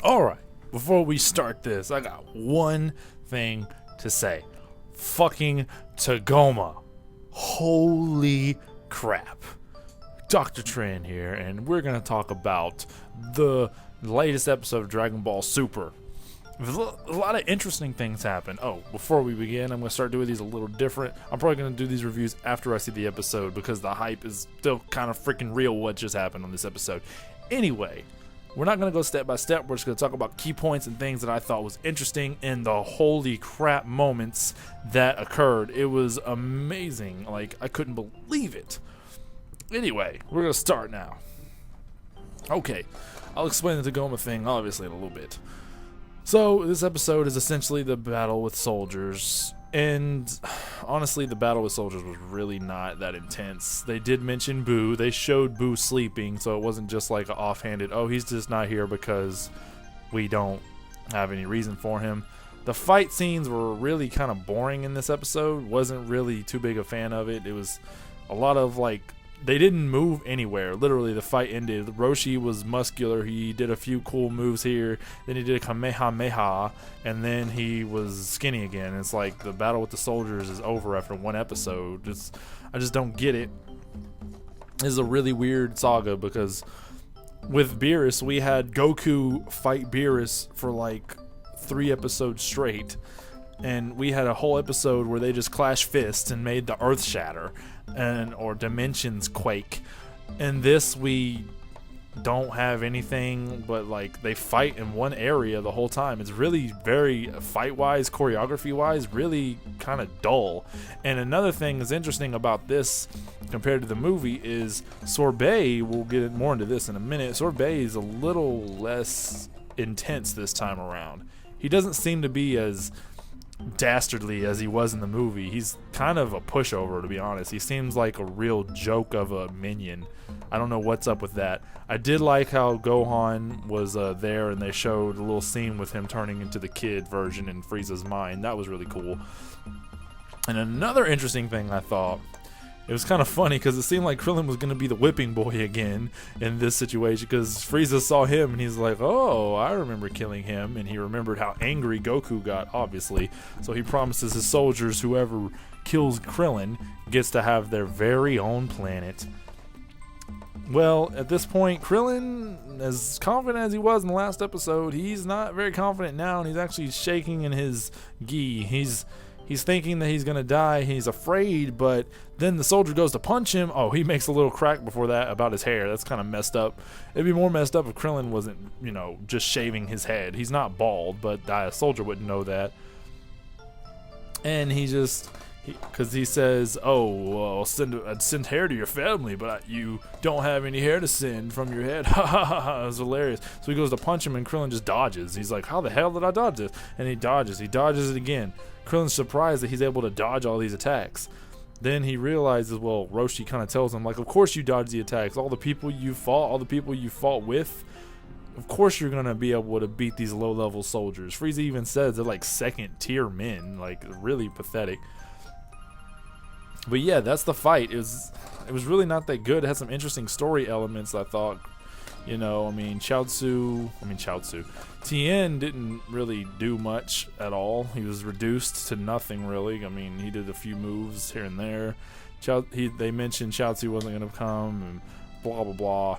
Alright, before we start this, I got one thing to say. Fucking Tagoma. Holy crap. Dr. Tran here, and we're going to talk about the latest episode of Dragon Ball Super. A lot of interesting things happen. Oh, before we begin, I'm going to start doing these a little different. I'm probably going to do these reviews after I see the episode because the hype is still kind of freaking real what just happened on this episode. Anyway, we're not going to go step by step. We're just going to talk about key points and things that I thought was interesting and the holy crap moments that occurred. It was amazing. Like, I couldn't believe it. Anyway, we're going to start now. Okay, I'll explain the Tagoma thing, obviously, in a little bit. So, this episode is essentially the battle with soldiers, and honestly, the battle with soldiers was really not that intense. They did mention Boo. They showed Boo sleeping, so it wasn't just like an offhanded, oh, he's just not here because we don't have any reason for him. The fight scenes were really kind of boring in this episode. Wasn't really too big a fan of it. It was a lot of like, they didn't move anywhere. Literally, the fight ended. Roshi was muscular. He did a few cool moves here. Then he did a Kamehameha, and then he was skinny again. It's like the battle with the soldiers is over after one episode. I just don't get it. This is a really weird saga because with Beerus, we had Goku fight Beerus for like 3 episodes straight. And we had a whole episode where they just clashed fists and made the earth shatter or dimensions quake. And this, we don't have anything but like they fight in one area the whole time. It's really very fight-wise, choreography-wise, really kind of dull. And another thing that's interesting about this compared to the movie is Sorbet, we'll get more into this in a minute, Sorbet is a little less intense this time around. He doesn't seem to be as dastardly as he was in the movie. He's kind of a pushover, to be honest. He seems like a real joke of a minion. I don't know what's up with that. I did like how Gohan was there and they showed a little scene with him turning into the kid version in Frieza's mind. That was really cool. And another interesting thing I thought, it was kind of funny because it seemed like Krillin was going to be the whipping boy again in this situation because Frieza saw him and he's like, oh, I remember killing him, and he remembered how angry Goku got, obviously. So he promises his soldiers whoever kills Krillin gets to have their very own planet. Well, at this point, Krillin, as confident as he was in the last episode, he's not very confident now, and he's actually shaking in his gi. He's thinking that he's going to die. He's afraid, but then the soldier goes to punch him. Oh, he makes a little crack before that about his hair. That's kind of messed up. It'd be more messed up if Krillin wasn't, just shaving his head. He's not bald, but a soldier wouldn't know that. And because he says, oh, I'd send hair to your family, but you don't have any hair to send from your head. Ha ha ha ha. It was hilarious. So he goes to punch him, and Krillin just dodges. He's like, how the hell did I dodge this? And he dodges it again. Krillin's surprised that he's able to dodge all these attacks. Then he realizes, well, Roshi kind of tells him, like, of course you dodge the attacks. All the people you fought with, of course you're going to be able to beat these low-level soldiers. Frieza even says they're like second-tier men, like really pathetic. But yeah, that's the fight. It was really not that good. It had some interesting story elements, I thought. Chaozu. Tien didn't really do much at all. He was reduced to nothing, really. He did a few moves here and there. They mentioned Chaozu wasn't going to come, and blah, blah, blah.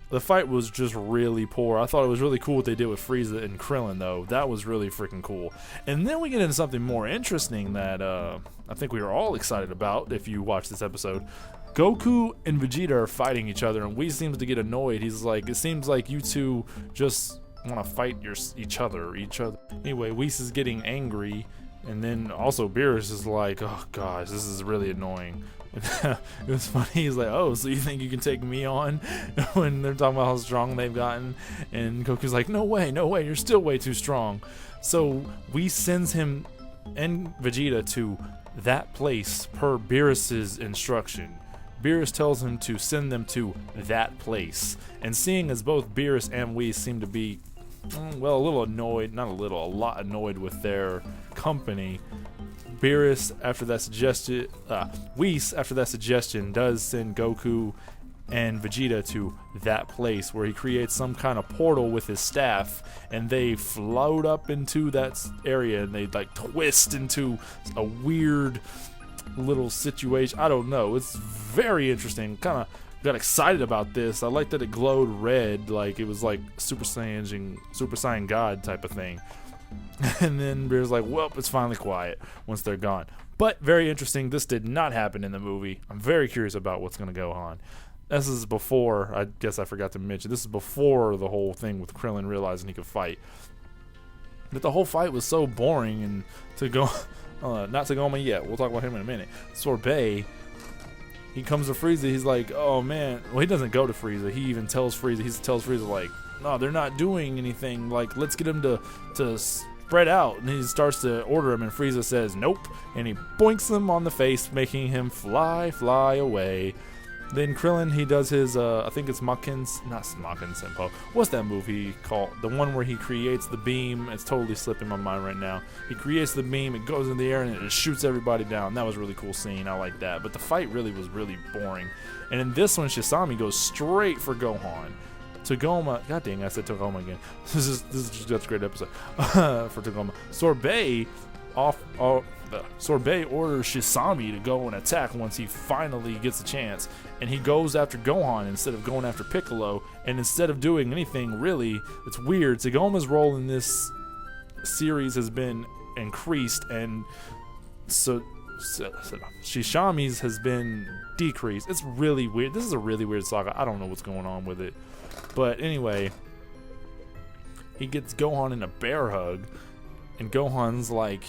The fight was just really poor. I thought it was really cool what they did with Frieza and Krillin, though. That was really freaking cool. And then we get into something more interesting that I think we were all excited about if you watch this episode. Goku and Vegeta are fighting each other, and Whis seems to get annoyed. He's like, it seems like you two just want to fight each other. Anyway, Whis is getting angry, and then also Beerus is like, oh gosh, this is really annoying. It was funny. He's like, oh, so you think you can take me on? When they're talking about how strong they've gotten, and Goku's like, no way, you're still way too strong. So Whis sends him and Vegeta to that place per Beerus's instruction. Beerus tells him to send them to that place. And seeing as both Beerus and Whis seem to be, a little annoyed, a lot annoyed with their company, Whis, after that suggestion, does send Goku and Vegeta to that place where he creates some kind of portal with his staff, and they float up into that area, and they like twist into a weird little situation. I don't know. It's very interesting. Kind of got excited about this. I like that it glowed red, like it was like Super Saiyan God type of thing. And then Beer's like, well, it's finally quiet once they're gone. But very interesting. This did not happen in the movie. I'm very curious about what's going to go on. This is before, I guess I forgot to mention, this is before the whole thing with Krillin realizing he could fight. But the whole fight was so boring, and not Tagoma yet, we'll talk about him in a minute. Sorbet, he comes to Frieza, he's like, oh man, well, he doesn't go to Frieza, he even tells Frieza, like, no, they're not doing anything, like, let's get him to spread out, and he starts to order him, and Frieza says, nope, and he boinks him on the face, making him fly away. Then Krillin, he does his, I think it's not Makin Senpo. What's that movie called? The one where he creates the beam. It's totally slipping my mind right now. He creates the beam, it goes in the air, and it shoots everybody down. That was a really cool scene. I like that. But the fight really was really boring. And in this one, Shisami goes straight for Gohan. Tagoma, god dang, I said Tagoma again. This is just a great episode for Tagoma. Sorbet orders Shisami to go and attack once he finally gets a chance, and he goes after Gohan instead of going after Piccolo, and instead of doing anything really, it's weird. Tagoma's role in this series has been increased, and so Shisami's has been decreased. It's really weird. This is a really weird saga. I don't know what's going on with it. But anyway, he gets Gohan in a bear hug, and Gohan's like,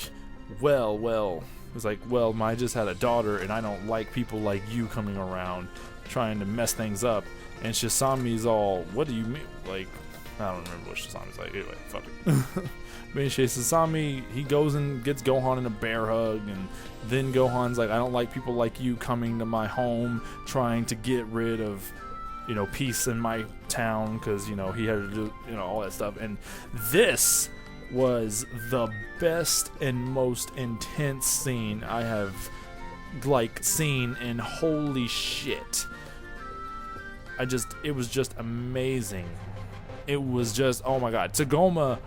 well, it's like, well, I just had a daughter, and I don't like people like you coming around trying to mess things up. And Shisami's all, what do you mean? Like, I don't remember what Shisami's like. Anyway, fuck it. But Shisami, he goes and gets Gohan in a bear hug, and then Gohan's like, I don't like people like you coming to my home trying to get rid of, peace in my town, because, he had to do, all that stuff. And this was the best and most intense scene I have seen, and holy shit, it was just amazing. It was just, oh my god, Tagoma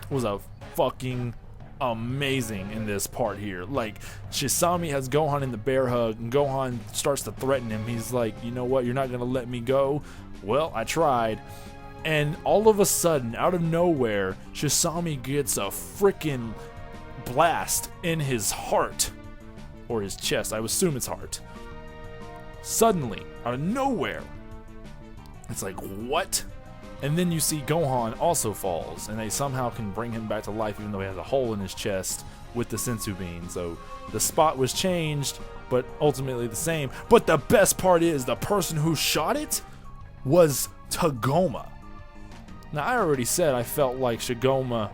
was a fucking amazing in this part here. Like, Shisami has Gohan in the bear hug, and Gohan starts to threaten him. He's like, you know what, you're not gonna let me go? Well, I tried. And all of a sudden, out of nowhere, Shisami gets a freaking blast in his heart. Or his chest, I would assume it's heart. Suddenly, out of nowhere. It's like, what? And then you see Gohan also falls, and they somehow can bring him back to life even though he has a hole in his chest with the Senzu Bean. So the spot was changed, but ultimately the same. But the best part is, the person who shot it was Tagoma. Now, I already said I felt like Shigoma.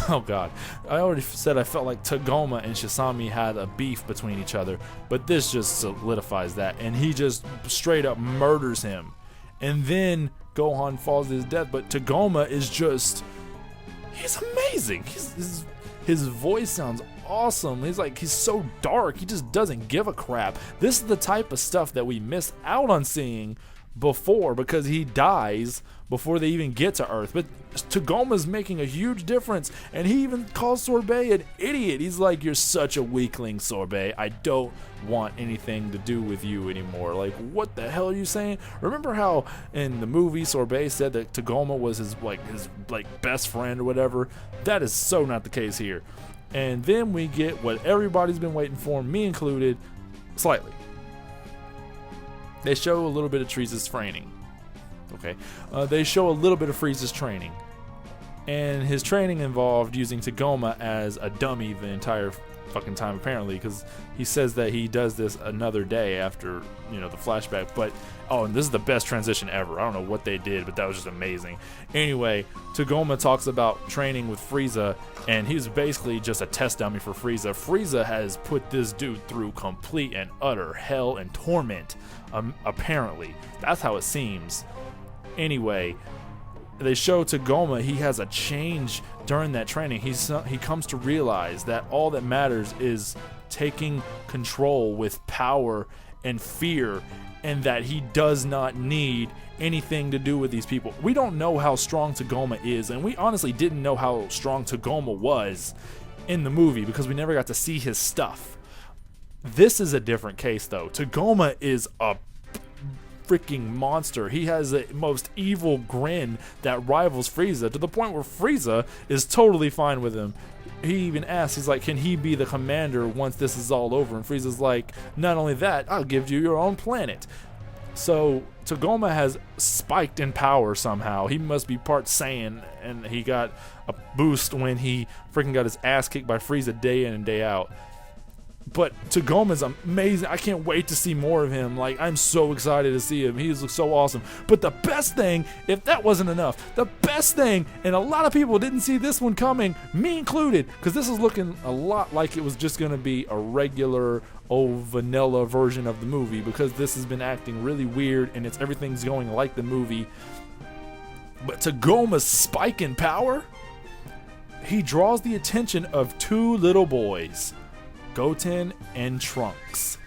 Oh god. I already said I felt like Tagoma and Shisami had a beef between each other, but this just solidifies that, and he just straight up murders him. And then Gohan falls to his death, but Tagoma is just, he's amazing. His voice sounds awesome. He's so dark. He just doesn't give a crap. This is the type of stuff that we missed out on seeing before, because he dies before they even get to Earth. But Tagoma's making a huge difference, and he even calls Sorbet an idiot. He's like, you're such a weakling, Sorbet. I don't want anything to do with you anymore. Like, what the hell are you saying? Remember how in the movie Sorbet said that Tagoma was his best friend or whatever? That is so not the case here. And then we get what everybody's been waiting for, me included, slightly. They show a little bit of Frieza's training. Okay. They show a little bit of Frieza's training. And his training involved using Tagoma as a dummy the entire fucking time, apparently, because he says that he does this another day after, the flashback. But, and this is the best transition ever. I don't know what they did, but that was just amazing. Anyway, Tagoma talks about training with Frieza, and he's basically just a test dummy for Frieza. Frieza has put this dude through complete and utter hell and torment, apparently. That's how it seems. Anyway, they show Tagoma, he has a change during that training. He comes to realize that all that matters is taking control with power and fear, and that he does not need anything to do with these people. We don't know how strong Tagoma is, and we honestly didn't know how strong Tagoma was in the movie because we never got to see his stuff. This is a different case though. Tagoma is a freaking monster. He has the most evil grin that rivals Frieza, to the point where Frieza is totally fine with him. He even asks, he's like, can he be the commander once this is all over? And Frieza's like, not only that, I'll give you your own planet. So Tagoma has spiked in power somehow. He must be part Saiyan, and he got a boost when he freaking got his ass kicked by Frieza day in and day out. But Tagoma's amazing. I can't wait to see more of him. Like, I'm so excited to see him. He looks so awesome. But the best thing, if that wasn't enough, the best thing, and a lot of people didn't see this one coming, me included, because this is looking a lot like it was just going to be a regular old vanilla version of the movie, because this has been acting really weird and everything's going like the movie. But Tagoma's spike in power, he draws the attention of two little boys, Goten and Trunks,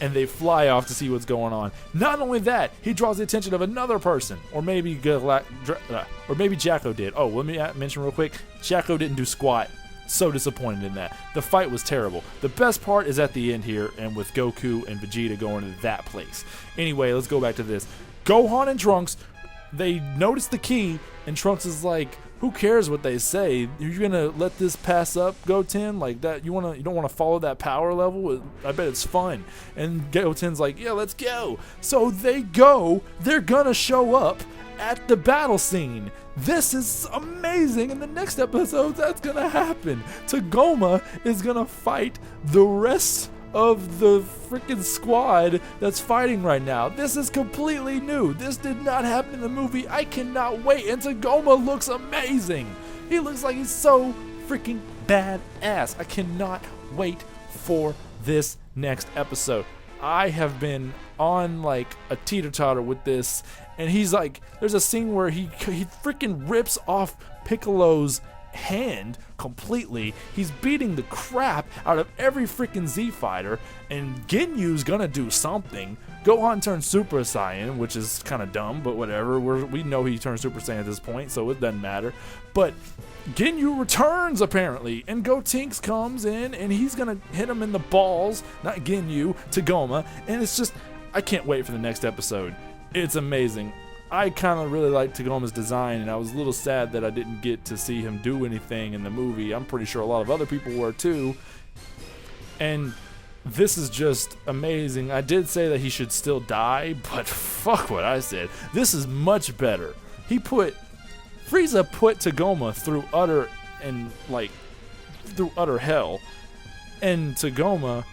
and they fly off to see what's going on. Not only that, he draws the attention of another person, or maybe Jacko did. Oh, let me mention real quick, Jacko didn't do squat. So disappointed in that. The fight was terrible. The best part is at the end here, and with Goku and Vegeta going to that place. Anyway, let's go back to this. Gohan and Trunks, they notice the key, and Trunks is like, who cares what they say? You're gonna let this pass up, Goten? Like that? You don't want to follow that power level? I bet it's fun. And Goten's like, yeah, let's go. So they go. They're gonna show up at the battle scene. This is amazing. In the next episode, that's gonna happen. Tagoma is gonna fight the rest of the freaking squad that's fighting right now. This is completely new. This did not happen in the movie. I cannot wait. And Tagoma looks amazing. He looks like he's so freaking badass. I cannot wait for this next episode. I have been on like a teeter-totter with this, and he's like, there's a scene where he freaking rips off Piccolo's hand completely. He's beating the crap out of every freaking Z fighter, and Ginyu's gonna do something. Gohan turns Super Saiyan, which is kind of dumb, but whatever. We know he turns Super Saiyan at this point, so it doesn't matter. But Ginyu returns apparently, and Gotenks comes in, and he's gonna hit him in the balls, not Ginyu, Tagoma, and it's just, I can't wait for the next episode. It's amazing. I kind of really liked Tagoma's design, and I was a little sad that I didn't get to see him do anything in the movie. I'm pretty sure a lot of other people were too. And this is just amazing. I did say that he should still die, but fuck what I said. This is much better. Frieza put Tagoma through utter hell, and Tagoma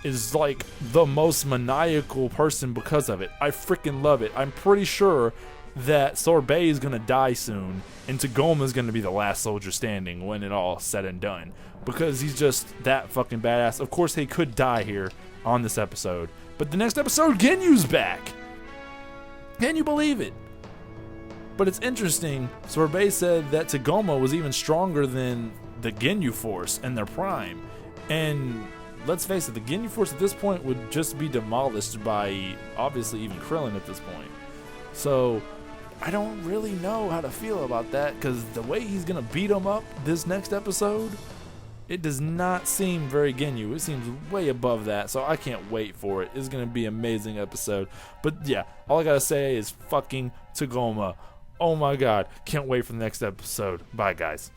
is like the most maniacal person because of it. I freaking love it. I'm pretty sure that Sorbet is gonna die soon, and Tagoma is gonna be the last soldier standing when it all said and done, because he's just that fucking badass. Of course, he could die here on this episode, but the next episode, Ginyu's back. Can you believe it? But it's interesting. Sorbet said that Tagoma was even stronger than the Ginyu Force in their prime, and let's face it, the Ginyu Force at this point would just be demolished by, obviously, even Krillin at this point. So, I don't really know how to feel about that, because the way he's going to beat him up this next episode, it does not seem very Ginyu. It seems way above that, so I can't wait for it. It's going to be an amazing episode. But yeah, all I got to say is fucking Tagoma. Oh my god, can't wait for the next episode. Bye, guys.